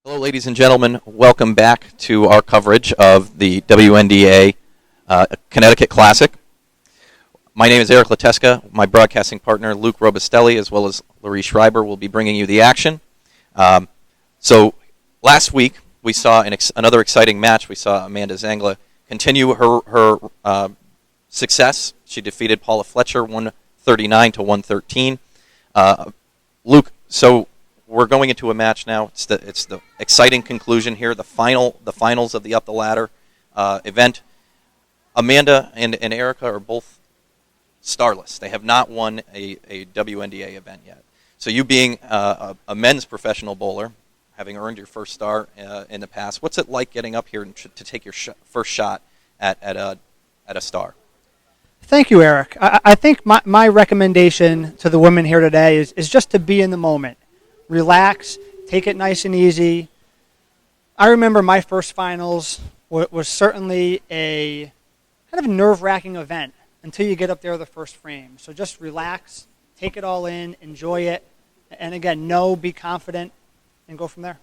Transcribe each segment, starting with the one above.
Hello, ladies and gentlemen. Welcome back to our coverage of the WNDA Connecticut Classic. My name is Ericka DeStefano. My broadcasting partner, Luke Robustelli, as well as Laurie Schreiber, will be bringing you the action. So last week, we saw another exciting match. We saw Amanda Zangla continue her success. She defeated Paula Fletcher 139 to 113. Luke, so we're going into a match now. It's the exciting conclusion here, the finals of the Up the Ladder event. Amanda and Ericka are both starless. They have not won a WNDA event yet. So you being a men's professional bowler, having earned your first star in the past, what's it like getting up here to take your first shot at a star? Thank you, Eric. I think my recommendation to the women here today is just to be in the moment. Relax, take it nice and easy. I remember my first finals was certainly a kind of nerve-wracking event until you get up there the first frame. So just relax, take it all in, enjoy it, and again, be confident, and go from there.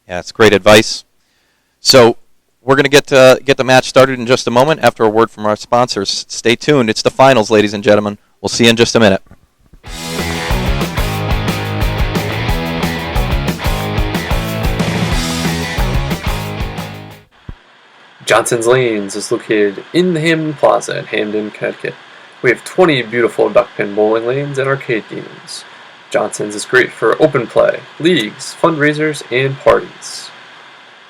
Yeah, it's great advice. So we're going to get the match started in just a moment after a word from our sponsors. Stay tuned. It's the finals, ladies and gentlemen. We'll see you in just a minute. Johnson's Lanes is located in the Hamden Plaza in Hamden, Connecticut. We have 20 beautiful duckpin bowling lanes and arcade games. Johnson's is great for open play, leagues, fundraisers, and parties.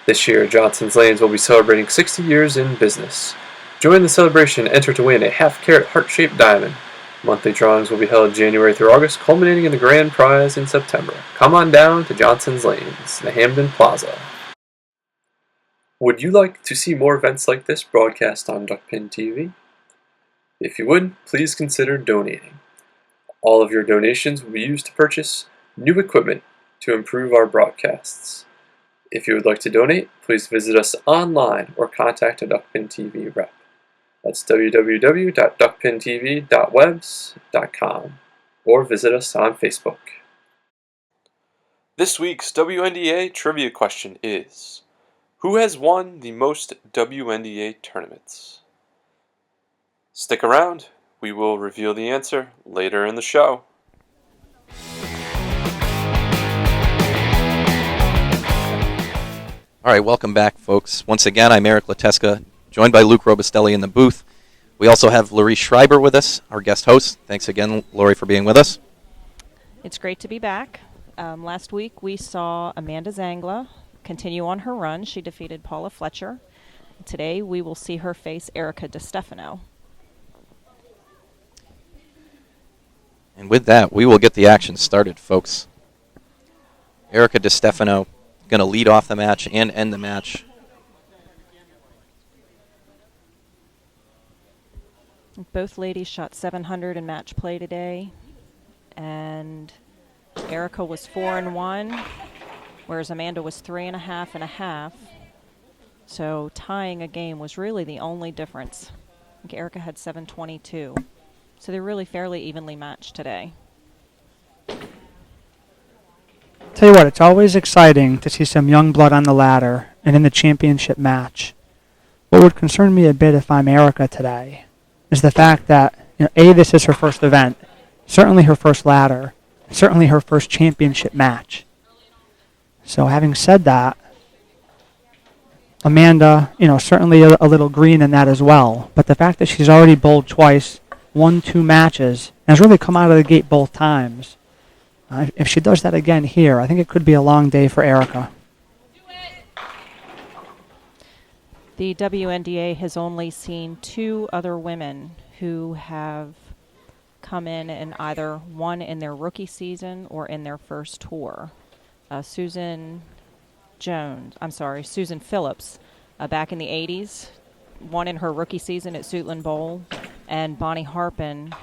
This year, Johnson's Lanes will be celebrating 60 years in business. Join the celebration and enter to win a half-carat heart-shaped diamond. Monthly drawings will be held January through August, culminating in the grand prize in September. Come on down to Johnson's Lanes, the Hamden Plaza. Would you like to see more events like this broadcast on Duckpin TV? If you would, please consider donating. All of your donations will be used to purchase new equipment to improve our broadcasts. If you would like to donate, please visit us online or contact a Duckpin TV rep. That's www.duckpintv.webs.com or visit us on Facebook. This week's WNDA trivia question is, who has won the most WNDA tournaments? Stick around. We will reveal the answer later in the show. All right, welcome back, folks. Once again, I'm Ericka DeStefano, joined by Luke Robustelli in the booth. We also have Laurie Schreiber with us, our guest host. Thanks again, Laurie, for being with us. It's great to be back. Last week we saw Amanda Zangla continue on her run. She defeated Paula Fletcher. Today we will see her face Ericka DeStefano. And with that, we will get the action started, folks. Ericka DeStefano going to lead off the match and end the match. Both ladies shot 700 in match play today, and Ericka was 4-1, whereas Amanda was 3.5 and a half. So tying a game was really the only difference. I think Ericka had 722. So they're really fairly evenly matched today. Tell you what, it's always exciting to see some young blood on the ladder and in the championship match. What would concern me a bit if I'm Ericka today is the fact that, this is her first event, certainly her first ladder, certainly her first championship match. So having said that, Amanda, certainly a little green in that as well. But the fact that she's already bowled twice, won 2 matches, and has really come out of the gate both times, if she does that again here, I think it could be a long day for Ericka. The WNDA has only seen 2 other women who have come in and either won in their rookie season or in their first tour. Susan Phillips, back in the 80s, won in her rookie season at Suitland Bowl, and Bonnie Harpin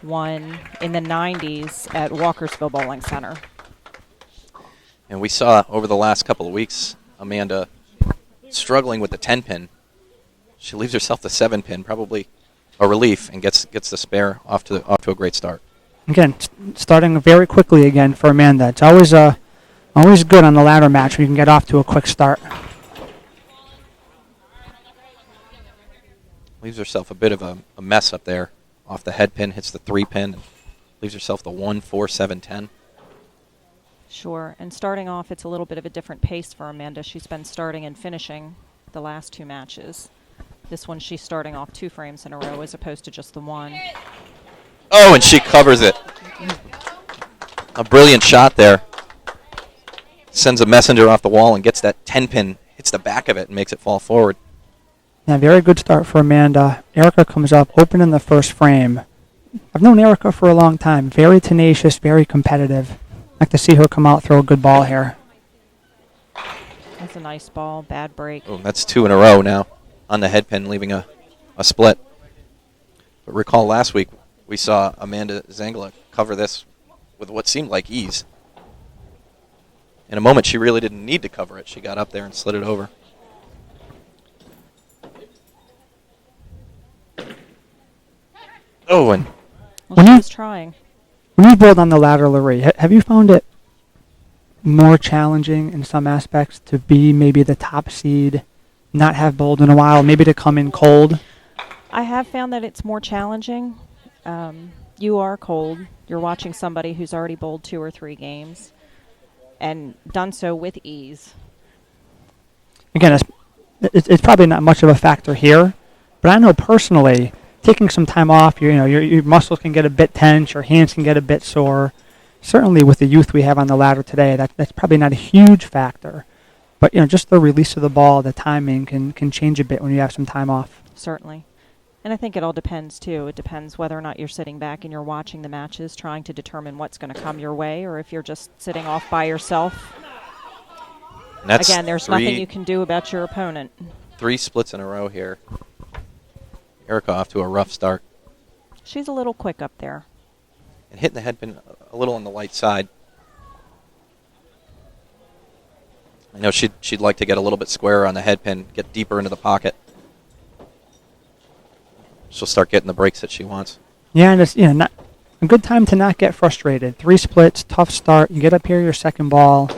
won in the 90s at Walkersville Bowling Center. And we saw over the last couple of weeks, Amanda struggling with the 10-pin. She leaves herself the 7-pin, probably a relief, and gets the spare off to a great start. Again, starting very quickly again for Amanda. It's always a Always good on the ladder match when you can get off to a quick start. Leaves herself a bit of a mess up there. Off the head pin, hits the 3 pin, and leaves herself the 1, 4, 7, 10. Sure, and starting off, it's a little bit of a different pace for Amanda. She's been starting and finishing the last 2 matches. This one, she's starting off 2 frames in a row as opposed to just the 1. Oh, and she covers it. A brilliant shot there. Sends a messenger off the wall and gets that 10 pin, hits the back of it, and makes it fall forward. Yeah, very good start for Amanda. Ericka comes up open in the first frame. I've known Ericka for a long time. Very tenacious, very competitive. I'd like to see her come out, throw a good ball here. That's a nice ball, bad break. Oh, that's 2 in a row now on the head pin, leaving a split. But recall last week we saw Amanda Zangla cover this with what seemed like ease. In a moment, she really didn't need to cover it. She got up there and slid it over. Oh, and Well, she was trying. When you've bowled on the ladder, Larry, have you found it more challenging in some aspects to be maybe the top seed, not have bowled in a while, maybe to come in cold? I have found that it's more challenging. You are cold. You're watching somebody who's already bowled 2 or 3 games and done so with ease. Again, it's probably not much of a factor here, but I know personally, taking some time off, your muscles can get a bit tense, your hands can get a bit sore. Certainly with the youth we have on the ladder today, that's probably not a huge factor. But just the release of the ball, the timing can change a bit when you have some time off. Certainly. And I think it all depends, too. It depends whether or not you're sitting back and you're watching the matches, trying to determine what's going to come your way, or if you're just sitting off by yourself. Again, there's nothing you can do about your opponent. 3 splits in a row here. Ericka off to a rough start. She's a little quick up there. And hitting the head pin a little on the light side. I know she'd like to get a little bit squarer on the head pin, get deeper into the pocket. She'll start getting the breaks that she wants. Yeah, and it's not a good time to not get frustrated. 3 splits, tough start. You get up here, your second ball.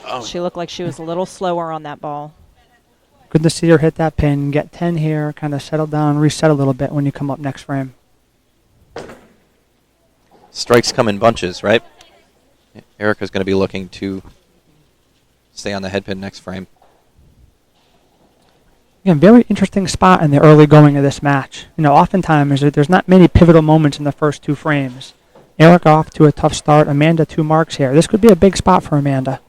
Oh. She looked like she was a little slower on that ball. Good to see her hit that pin, get 10 here, kind of settle down, reset a little bit when you come up next frame. Strikes come in bunches, right? Ericka's going to be looking to stay on the head pin next frame. Again, very interesting spot in the early going of this match. Oftentimes there's not many pivotal moments in the first 2 frames. Ericka off to a tough start. Amanda 2 marks here. This could be a big spot for Amanda.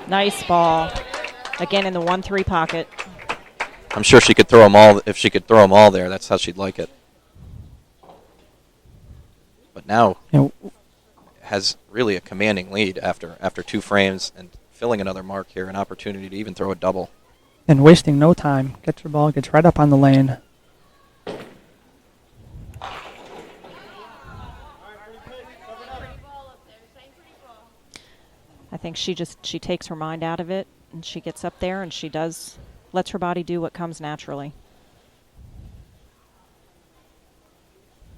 Nice ball. Again in the 1-3 pocket. I'm sure she could throw them all. If she could throw them all there, that's how she'd like it. But now has really a commanding lead after 2 frames and filling another mark here, an opportunity to even throw a double. And wasting no time. Gets her ball, gets right up on the lane. I think she takes her mind out of it, and she gets up there and she lets her body do what comes naturally.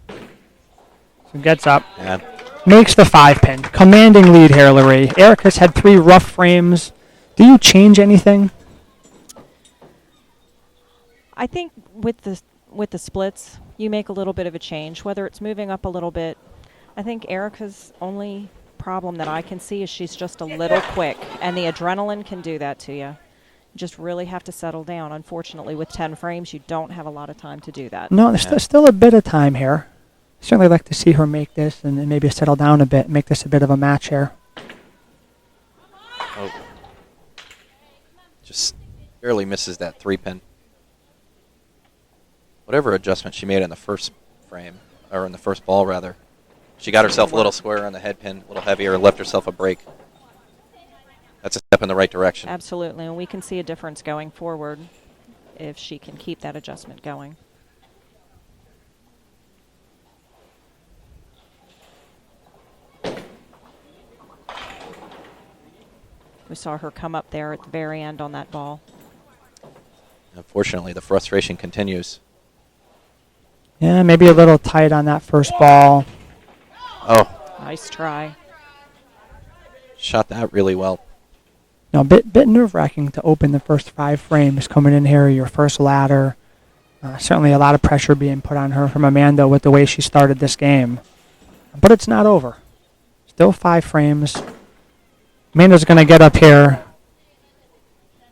So gets up. Yeah. Makes the 5 pin. Commanding lead here, Larry. Ericka's had 3 rough frames. Do you change anything? I think with the splits, you make a little bit of a change, whether it's moving up a little bit. I think Ericka's only problem that I can see is she's just a little quick, and the adrenaline can do that to you. You just really have to settle down. Unfortunately, with 10 frames, you don't have a lot of time to do that. No, there's still a bit of time here. Certainly like to see her make this and maybe settle down a bit, make this a bit of a match here. Oh. Just barely misses that 3 pin. Whatever adjustment she made in the first frame, or in the first ball rather, she got herself a little squarer on the head pin, a little heavier, left herself a break. That's a step in the right direction. Absolutely, and we can see a difference going forward if she can keep that adjustment going. We saw her come up there at the very end on that ball. Unfortunately, the frustration continues. Yeah, maybe a little tight on that first ball. Oh, Nice try. Shot that really well. Now, a bit nerve-wracking to open the first 5 frames coming in here, your first ladder. Certainly a lot of pressure being put on her from Amanda with the way she started this game. But it's not over. Still 5 frames. Amanda's going to get up here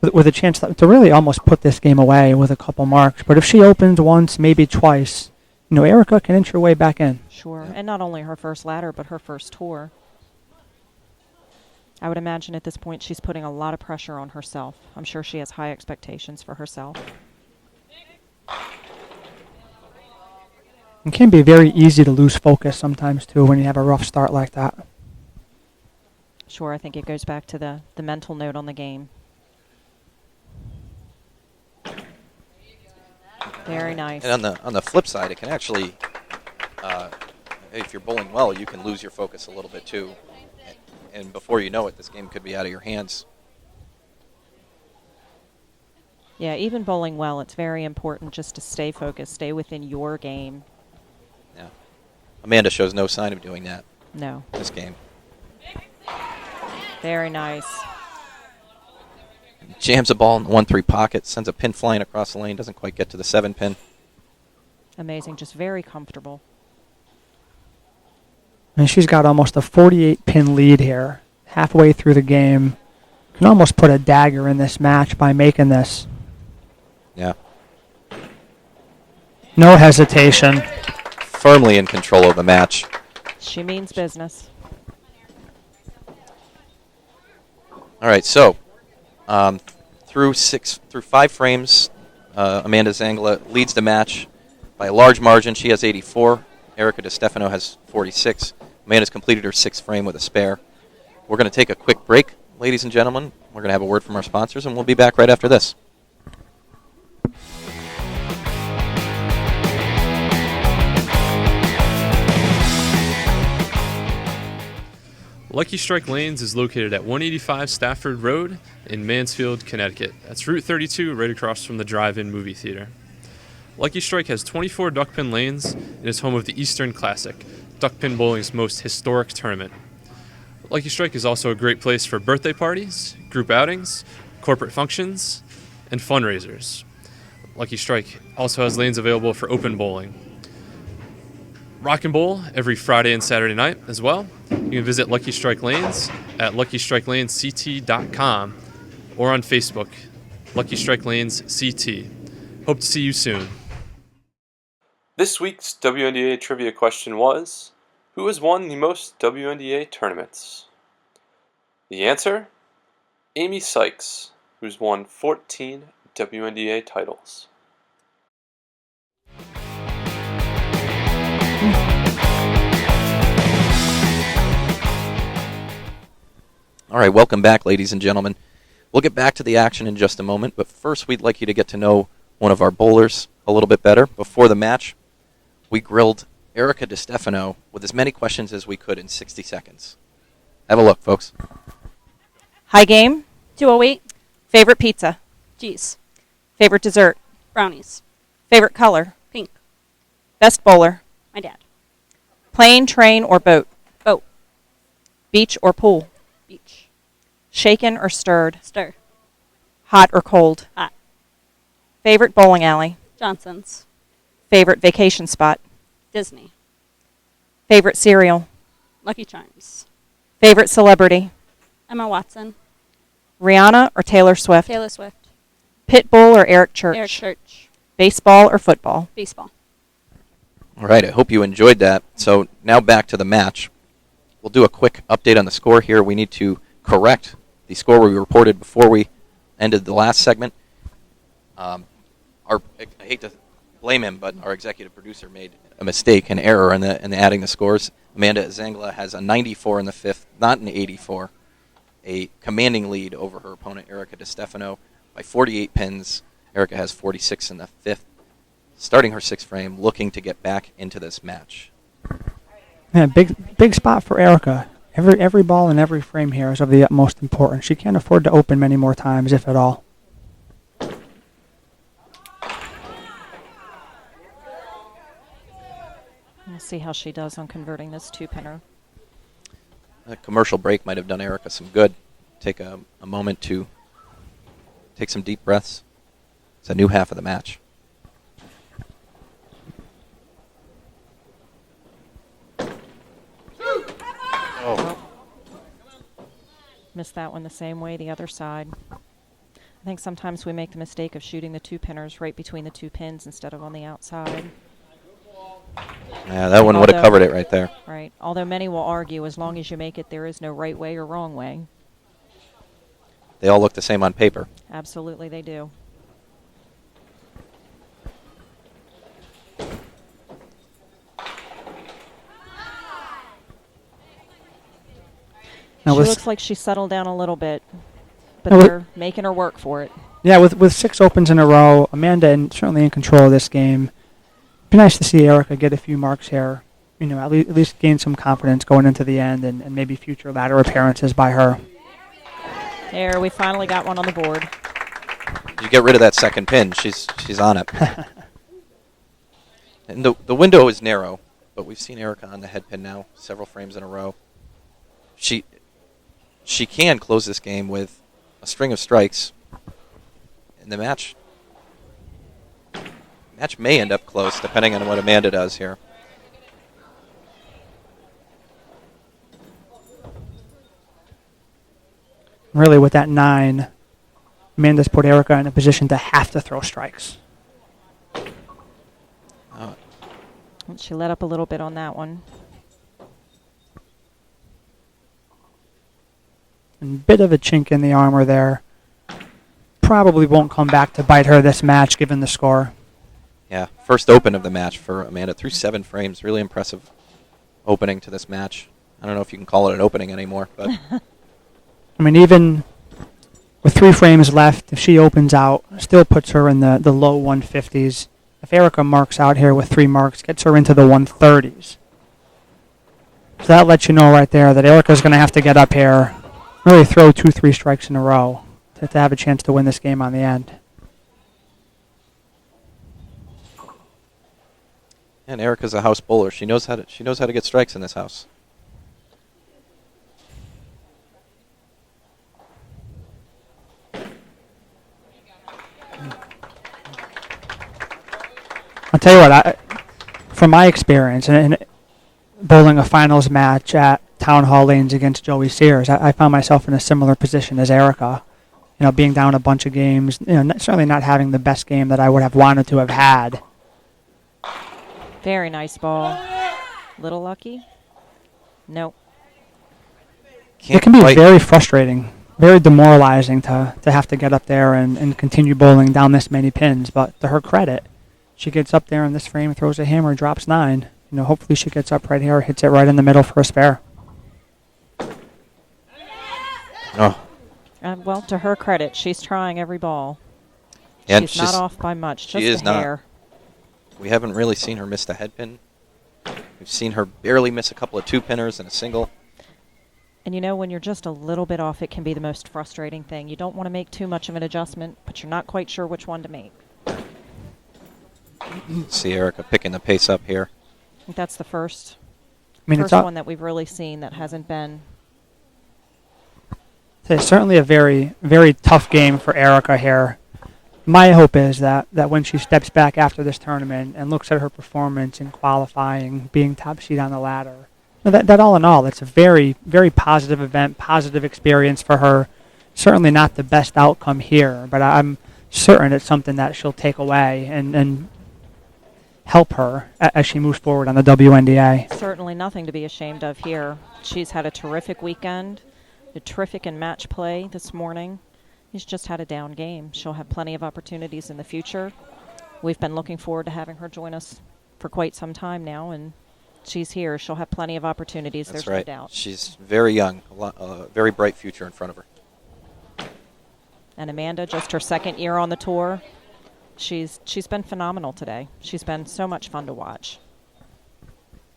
with a chance to really almost put this game away with a couple marks. But if she opens once, maybe twice, Ericka can inch her way back in. Sure. And not only her first ladder, but her first tour. I would imagine at this point she's putting a lot of pressure on herself. I'm sure she has high expectations for herself. It can be very easy to lose focus sometimes, too, when you have a rough start like that. Sure, I think it goes back to the mental note on the game. Very nice. And on the flip side, it can actually, if you're bowling well, you can lose your focus a little bit, too. And before you know it, this game could be out of your hands. Yeah, even bowling well, it's very important just to stay focused, stay within your game. Yeah. Amanda shows no sign of doing that. No. This game. Very nice. Jams a ball in the 1-3 pocket, sends a pin flying across the lane, doesn't quite get to the 7 pin. Amazing, just very comfortable. And she's got almost a 48-pin lead here, halfway through the game. Can almost put a dagger in this match by making this. Yeah. No hesitation. Firmly in control of the match. She means business. All right, so through 5 frames, Amanda Zangla leads the match by a large margin. She has 84. Ericka DeStefano has 46. Amanda's completed her 6th frame with a spare. We're going to take a quick break, ladies and gentlemen. We're going to have a word from our sponsors, and we'll be back right after this. Lucky Strike Lanes is located at 185 Stafford Road in Mansfield, Connecticut. That's Route 32, right across from the drive-in movie theater. Lucky Strike has 24 duckpin lanes and is home of the Eastern Classic, duckpin bowling's most historic tournament. Lucky Strike is also a great place for birthday parties, group outings, corporate functions, and fundraisers. Lucky Strike also has lanes available for open bowling. Rock and Bowl every Friday and Saturday night as well. You can visit Lucky Strike Lanes at luckystrakelanesct.com or on Facebook, Lucky Strike Lanes CT. Hope to see you soon. This week's WNDA trivia question was, who has won the most WNDA tournaments? The answer? Amy Sykes, who's won 14 WNDA titles. All right, welcome back, ladies and gentlemen. We'll get back to the action in just a moment, but first we'd like you to get to know one of our bowlers a little bit better. Before the match, we grilled Ericka DeStefano with as many questions as we could in 60 seconds. Have a look, folks. High game. 208. Favorite pizza. Cheese. Favorite dessert. Brownies. Favorite color. Pink. Best bowler. My dad. Plane, train, or boat. Boat. Beach or pool. Beach. Shaken or stirred. Stir. Hot or cold. Hot. Favorite bowling alley. Johnson's. Favorite vacation spot. Disney. Favorite cereal. Lucky Charms. Favorite celebrity. Emma Watson. Rihanna or Taylor Swift. Taylor Swift. Pitbull or Eric Church. Eric Church. Baseball or football. Baseball. All right, I hope you enjoyed that. So now back to the match. We'll do a quick update on the score here. We need to correct the score we reported before we ended the last segment. I hate to blame him, but our executive producer made a mistake, an error in the adding the scores. Amanda Zangla has a 94 in the 5th, not an 84. A commanding lead over her opponent, Ericka DeStefano, by 48 pins. Ericka has 46 in the 5th. Starting her 6th frame, looking to get back into this match. Yeah, big spot for Ericka. Every ball and every frame here is of the utmost importance. She can't afford to open many more times, if at all. We'll see how she does on converting this 2-pinner. A commercial break might have done Ericka some good. Take a moment to take some deep breaths. It's a new half of the match. Missed that one the same way the other side. I think sometimes we make the mistake of shooting the 2-pinners right between the 2 pins instead of on the outside. Yeah, that one would have covered it right there. Right. Although many will argue as long as you make it, there is no right way or wrong way. They all look the same on paper. Absolutely they do. Now She with- looks like she's settled down a little bit, but Now with- they're making her work for it. Yeah, with 6 opens in a row, Amanda certainly in control of this game. Be nice to see Ericka get a few marks here. You know, at least gain some confidence going into the end, and maybe future ladder appearances by her. There, we finally got one on the board. You get rid of that second pin, she's on it. And the window is narrow, but we've seen Ericka on the head pin now several frames in a row. She can close this game with a string of strikes, and the match may end up close depending on what Amanda does here. Really, with that 9, Amanda's put Ericka in a position to have to throw strikes. She let up a little bit on that one. And bit of a chink in the armor there. Probably won't come back to bite her this match, given the score. Yeah, first open of the match for Amanda. Through 7 frames, really impressive opening to this match. I don't know if you can call it an opening anymore, but I mean, even with 3 frames left, if she opens out, still puts her in the low 150s. If Ericka marks out here with 3 marks, gets her into the 130s. So that lets you know right there that Ericka's going to have to get up here, really throw 2-3 strikes in a row to have a chance to win this game on the end. and Ericka's a house bowler. She knows how to get strikes in this house. I'll tell you what, from my experience in bowling a finals match at Town Hall Lanes against Joey Sears, I found myself in a similar position as Ericka. You know, being down a bunch of games, certainly not having the best game that I would have wanted to have had. Very nice ball. Little lucky? Nope. It can be very frustrating, very demoralizing to have to get up there and continue bowling down this many pins. But to her credit, she gets up there in this frame, throws a hammer, drops 9. Hopefully she gets up right here, hits it right in the middle for a spare. Oh. Well, to her credit, she's trying every ball. And she's not off by much, just she is a hair. We haven't really seen her miss the head pin. We've seen her barely miss a couple of 2-pinners and a single. And when you're just a little bit off, it can be the most frustrating thing. You don't want to make too much of an adjustment, but you're not quite sure which one to make. See Ericka picking the pace up here. I think that's the first It's one that we've really seen that hasn't been. It's certainly a very, very tough game for Ericka here. My hope is that when she steps back after this tournament and looks at her performance in qualifying, being top seed on the ladder, that all in all, it's a very, very positive event, positive experience for her. Certainly not the best outcome here, but I'm certain it's something that she'll take away and help her as she moves forward on the WNDA. Certainly nothing to be ashamed of here. She's had a terrific weekend, a terrific in match play this morning. She's just had a down game. She'll have plenty of opportunities in the future. We've been looking forward to having her join us for quite some time now, and she's here. She'll have plenty of opportunities. That's There's right. no doubt. She's very young, a very bright future in front of her. And Amanda, just her second year on the tour, she's been phenomenal today. She's been so much fun to watch.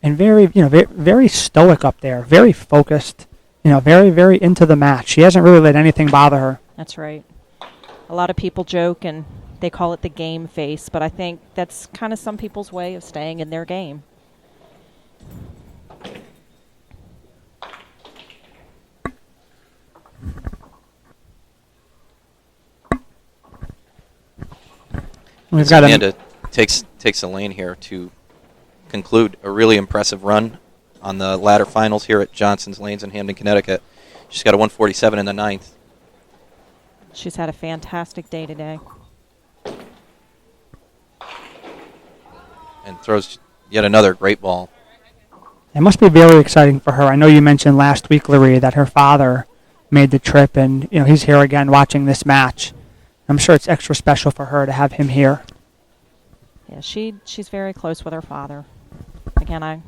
And very, very stoic up there, very focused, very, very into the match. She hasn't really let anything bother her. That's right. A lot of people joke and they call it the game face, but I think that's kind of some people's way of staying in their game. We've As got Amanda takes the lane here to conclude a really impressive run on the ladder finals here at Johnson's Lanes in Hamden, Connecticut. She's got a 147 in the ninth. She's had a fantastic day today. And throws yet another great ball. It must be very exciting for her. I know you mentioned last week, Larry, that her father made the trip, and he's here again watching this match. I'm sure it's extra special for her to have him here. Yeah, she's very close with her father. Again, I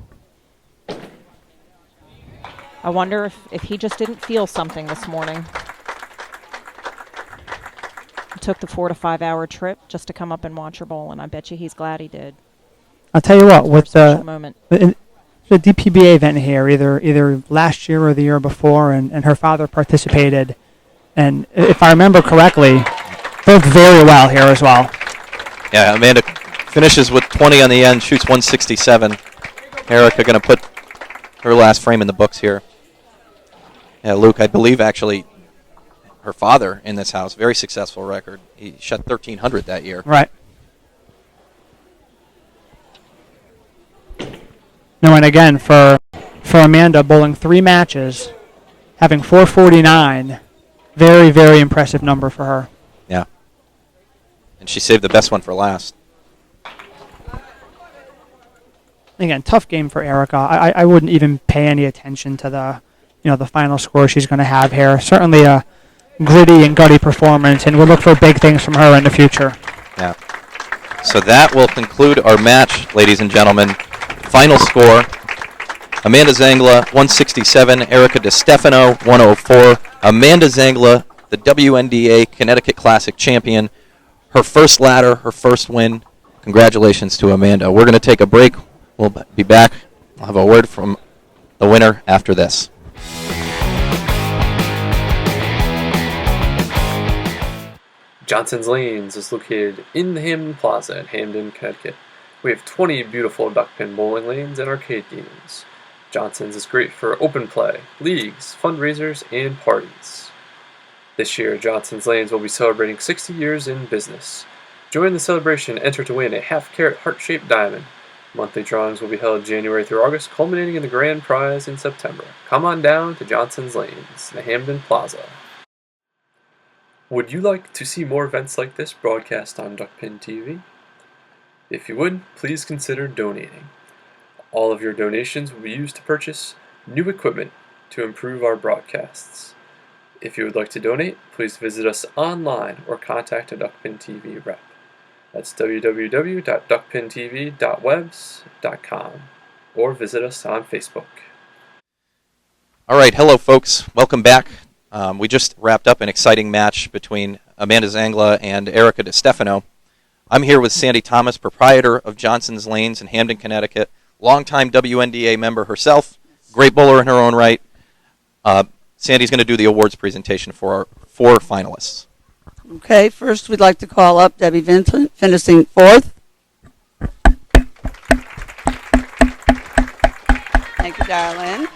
wonder if he just didn't feel something this morning. He took the 4 to 5 hour trip just to come up and watch her bowl, and I bet you he's glad he did. I'll tell you what, with Special moment. the DPBA event here, either last year or the year before, and her father participated, and if I remember correctly, both very well here as well. Yeah, Amanda finishes with 20 on the end, shoots 167. Ericka going to put her last frame in the books here. Yeah, Luke, I believe actually her father in this house, very successful record. He shot 1,300 that year. Right. No, and again, for Amanda, bowling 3 matches, having 449, very, very impressive number for her. Yeah. And she saved the best one for last. Again, tough game for Ericka. I wouldn't even pay any attention to the final score she's going to have here. Certainly a gritty and gutty performance, and we'll look for big things from her in the future. Yeah. So that will conclude our match, ladies and gentlemen. Final score, Amanda Zangla, 167, Ericka DeStefano, 104. Amanda Zangla, the WNDA Connecticut Classic champion. Her first ladder, her first win. Congratulations to Amanda. We're going to take a break. We'll be back. I'll have a word from the winner after this. Johnson's Lanes is located in the Hamden Plaza in Hamden, Connecticut. We have 20 beautiful duckpin bowling lanes and arcade games. Johnson's is great for open play, leagues, fundraisers, and parties. This year, Johnson's Lanes will be celebrating 60 years in business. Join the celebration and enter to win a half-carat heart-shaped diamond. Monthly drawings will be held January through August, culminating in the grand prize in September. Come on down to Johnson's Lanes, the Hamden Plaza. Would you like to see more events like this broadcast on Duckpin TV? If you would, please consider donating. All of your donations will be used to purchase new equipment to improve our broadcasts. If you would like to donate, please visit us online or contact a Duckpin TV rep. That's www.duckpintv.webs.com or visit us on Facebook. All right, hello folks. Welcome back. We just wrapped up an exciting match between Amanda Zangla and Ericka DeStefano. I'm here with Sandy Thomas, proprietor of Johnson's Lanes in Hamden, Connecticut, longtime WNDA member herself, great bowler in her own right. Sandy's going to do the awards presentation for our 4 finalists. Okay, first we'd like to call up Debbie Vincent, finishing 4th. Thank you, darling.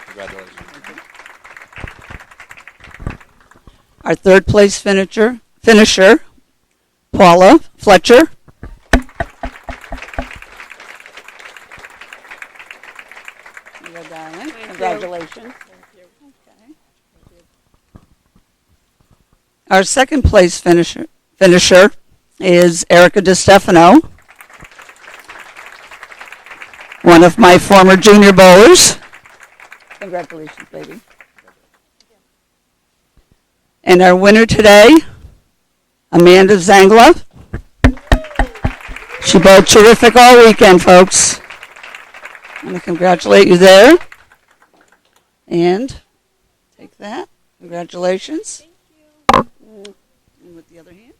Congratulations. Our 3rd place finisher, Paula Fletcher. You go, darling. Congratulations. Okay. Our 2nd place finisher is Ericka DeStefano, one of my former junior bowlers. Congratulations, baby. And our winner today, Amanda Zangla. She bowled terrific all weekend, folks. I want to congratulate you there. And take that. Congratulations. Thank you. And with the other hand.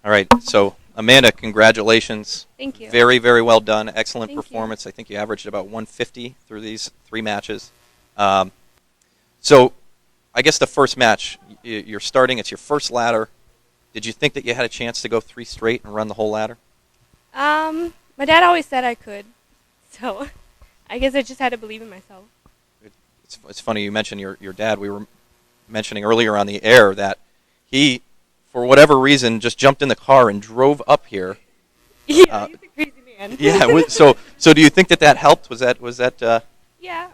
All right, so Amanda, congratulations. Thank you. Very, very well done. Excellent Thank you. performance. I think you averaged about 150 through these 3 matches. So I guess the first match, you're starting, it's your first ladder. Did you think that you had a chance to go 3 straight and run the whole ladder? My dad always said I could, so I guess I just had to believe in myself. It's funny you mentioned your dad. We were mentioning earlier on the air that he, for whatever reason, just jumped in the car and drove up here. Yeah, he's a crazy man. Yeah. So do you think that helped? Was that? Yeah,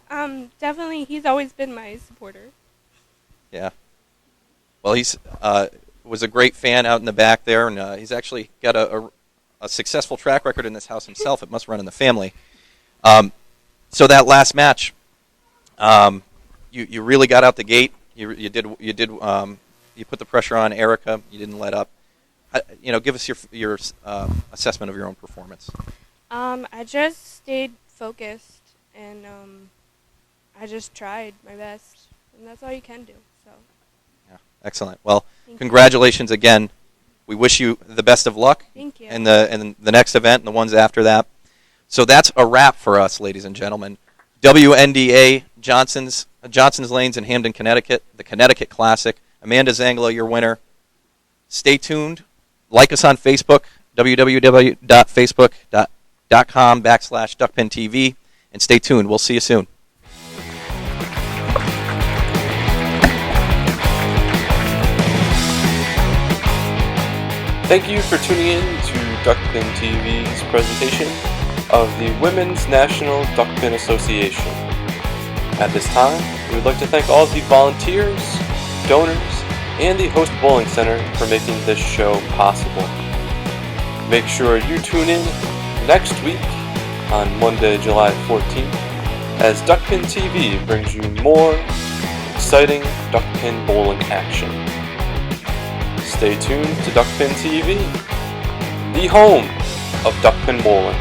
definitely. He's always been my supporter. Yeah. Well, he's was a great fan out in the back there, and he's actually got a successful track record in this house himself. It must run in the family. So that last match, you really got out the gate. You put the pressure on Ericka. You didn't let up. Give us your assessment of your own performance. I just stayed focused, and I just tried my best, and that's all you can do. So. Yeah, excellent. Well, Thank congratulations again. We wish you the best of luck. Thank you. In the next event and the ones after that. So that's a wrap for us, ladies and gentlemen. WNDA Johnson's Lanes in Hamden, Connecticut, the Connecticut Classic. Amanda Zangla, your winner. Stay tuned. Like us on Facebook, www.facebook.com/DuckpinTV, and stay tuned. We'll see you soon. Thank you for tuning in to Duckpin TV's presentation of the Women's National Duckpin Association. At this time, we would like to thank all of the volunteers, donors, and the Host Bowling Center for making this show possible. Make sure you tune in next week on Monday, July 14th, as Duckpin TV brings you more exciting duckpin bowling action. Stay tuned to Duckpin TV, the home of duckpin bowling.